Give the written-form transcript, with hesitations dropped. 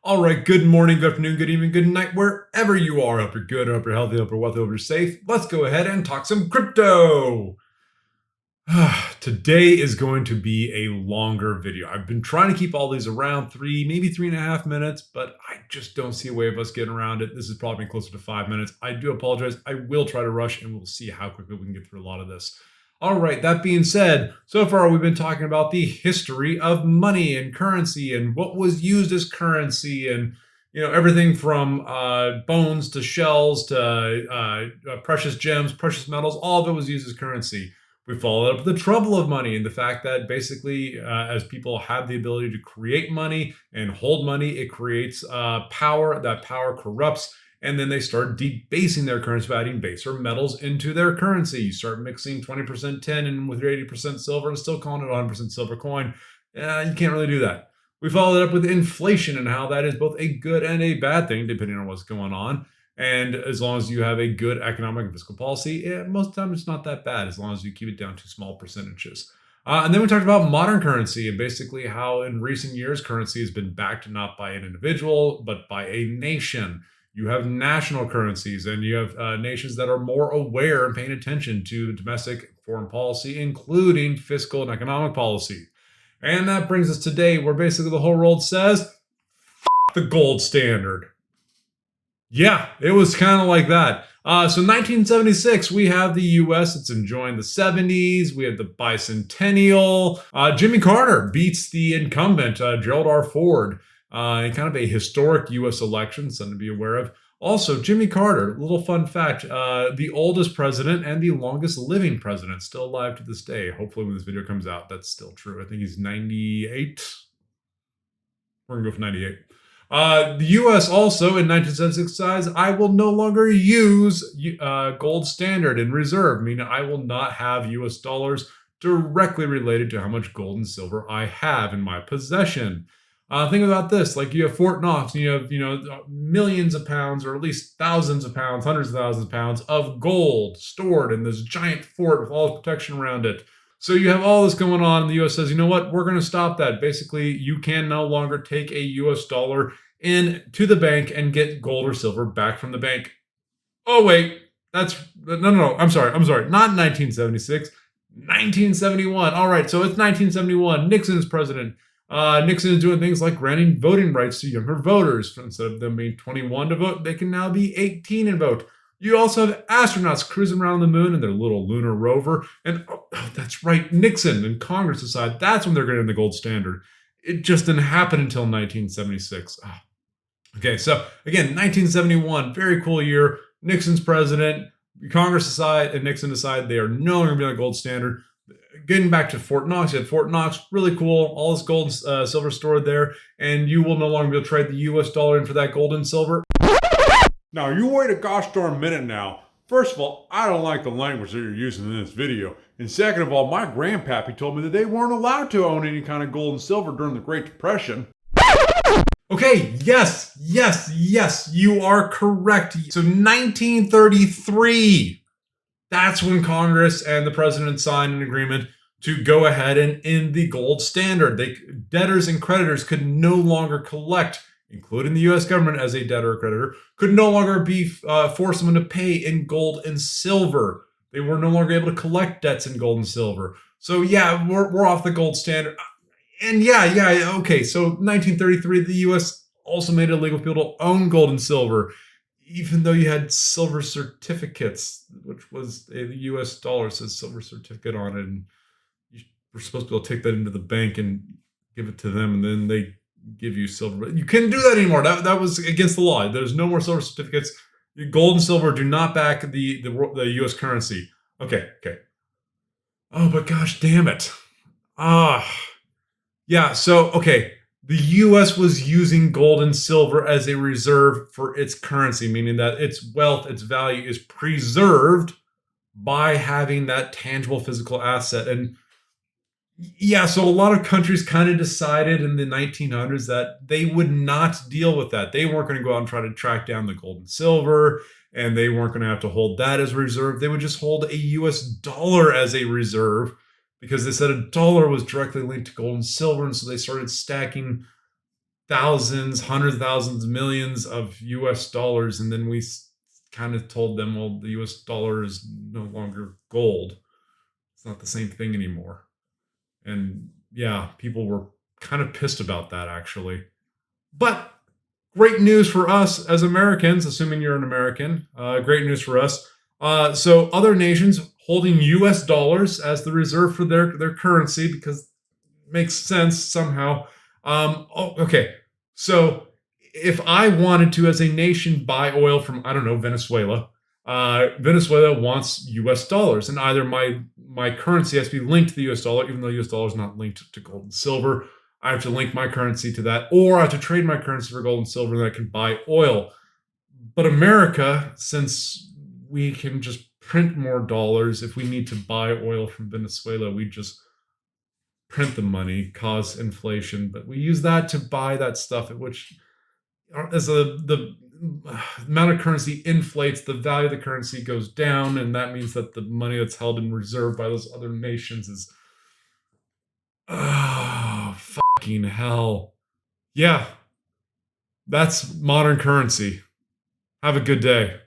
All right, good morning, good afternoon, good evening, good night, wherever you are. Hope you're good, hope you're healthy, hope you're wealthy, hope you're safe. Let's go ahead and talk some crypto. Today is going to be a longer video. I've been trying to keep all these around maybe 3.5 minutes, but I just don't see a way of us getting around it. This is probably closer to 5 minutes. I do apologize. I will try to rush and we'll see how quickly we can get through a lot of this. All right, that being said, so far we've been talking about the history of money and currency and what was used as currency and everything from bones to shells to precious gems, precious metals, all of it was used as currency. We followed up with the trouble of money and the fact that basically, as people have the ability to create money and hold money, it creates power. That power corrupts, and then they start debasing their currency by adding baser metals into their currency. You start mixing 20% tin and with your 80% silver and still calling it 100% silver coin. You can't really do that. We followed it up with inflation and how that is both a good and a bad thing, depending on what's going on. And as long as you have a good economic and fiscal policy, most of the time it's not that bad as long as you keep it down to small percentages. And then we talked about modern currency and basically how in recent years currency has been backed not by an individual, but by a nation. You have national currencies and you have nations that are more aware and paying attention to domestic foreign policy, including fiscal and economic policy. And that brings us today where basically the whole world says, the gold standard. Yeah, it was kind of like that. So 1976, we have the U.S. It's enjoying the 70s. We have the bicentennial. Jimmy Carter beats the incumbent, Gerald R. Ford, in kind of a historic U.S. election, something to be aware of. Also, Jimmy Carter, little fun fact, the oldest president and the longest living president, still alive to this day. Hopefully when this video comes out, that's still true. I think he's 98. We're going to go for 98. The U.S. also in 1976 says, I will no longer use gold standard in reserve, meaning I will not have U.S. dollars directly related to how much gold and silver I have in my possession. Think about this, like you have Fort Knox, and you have, millions of pounds, or at least thousands of pounds, hundreds of thousands of pounds of gold stored in this giant fort with all the protection around it. So you have all this going on, and the U.S. says, you know what, we're going to stop that. Basically, you can no longer take a U.S. dollar in to the bank and get gold or silver back from the bank. Oh, wait, no, I'm sorry, not 1976, 1971. All right, so it's 1971, Nixon is president. Nixon is doing things like granting voting rights to younger voters. Instead of them being 21 to vote, they can now be 18 and vote. You also have astronauts cruising around the moon in their little lunar rover. And that's right, Nixon and Congress decide that's when they're getting the gold standard. It just didn't happen until 1976. Okay, so again, 1971, very cool year. Nixon's president. Congress decide and Nixon decide they are no longer going to be on a gold standard. Getting back to Fort Knox, you had Fort Knox, really cool. All this gold and silver stored there, and you will no longer be able to trade the U.S. dollar in for that gold and silver. Now, you wait a gosh darn minute now. First of all, I don't like the language that you're using in this video. And second of all, my grandpappy told me that they weren't allowed to own any kind of gold and silver during the Great Depression. Okay, yes, you are correct. So 1933, that's when Congress and the president signed an agreement to go ahead and end the gold standard. Debtors and creditors could no longer collect, including the U.S. government as a debtor or creditor, could no longer be force someone to pay in gold and silver. They were no longer able to collect debts in gold and silver. So yeah, we're off the gold standard. And okay, so 1933, the U.S. also made it illegal for people to own gold and silver, even though you had silver certificates, which was a U.S. dollar says silver certificate on it, and you were supposed to be able to take that into the bank and give it to them, and then they give you silver. But you couldn't do that anymore. That was against the law. There's no more silver certificates. Gold and silver do not back the U.S. currency. Okay. Oh, but gosh damn it. Yeah, so, okay, the U.S. was using gold and silver as a reserve for its currency, meaning that its wealth, its value is preserved by having that tangible physical asset. And yeah, so a lot of countries kind of decided in the 1900s that they would not deal with that. They weren't going to go out and try to track down the gold and silver, and they weren't going to have to hold that as a reserve. They would just hold a U.S. dollar as a reserve, because they said a dollar was directly linked to gold and silver, and so they started stacking thousands, hundreds of thousands, millions of US dollars. And then we kind of told them, well, the US dollar is no longer gold. It's not the same thing anymore. And yeah, people were kind of pissed about that actually. But great news for us as Americans, assuming you're an American. Great news for us. So other nations holding U.S. dollars as the reserve for their currency because it makes sense somehow. Okay. So if I wanted to, as a nation, buy oil from, I don't know, Venezuela, Venezuela wants U.S. dollars, and either my currency has to be linked to the U.S. dollar, even though U.S. dollar is not linked to gold and silver. I have to link my currency to that, or I have to trade my currency for gold and silver, and I can buy oil. But America, since we can just print more dollars, if we need to buy oil from Venezuela, we just print the money, cause inflation. But we use that to buy that stuff, which as the amount of currency inflates, the value of the currency goes down, and that means that the money that's held in reserve by those other nations is, oh, fucking hell. Yeah, that's modern currency. Have a good day.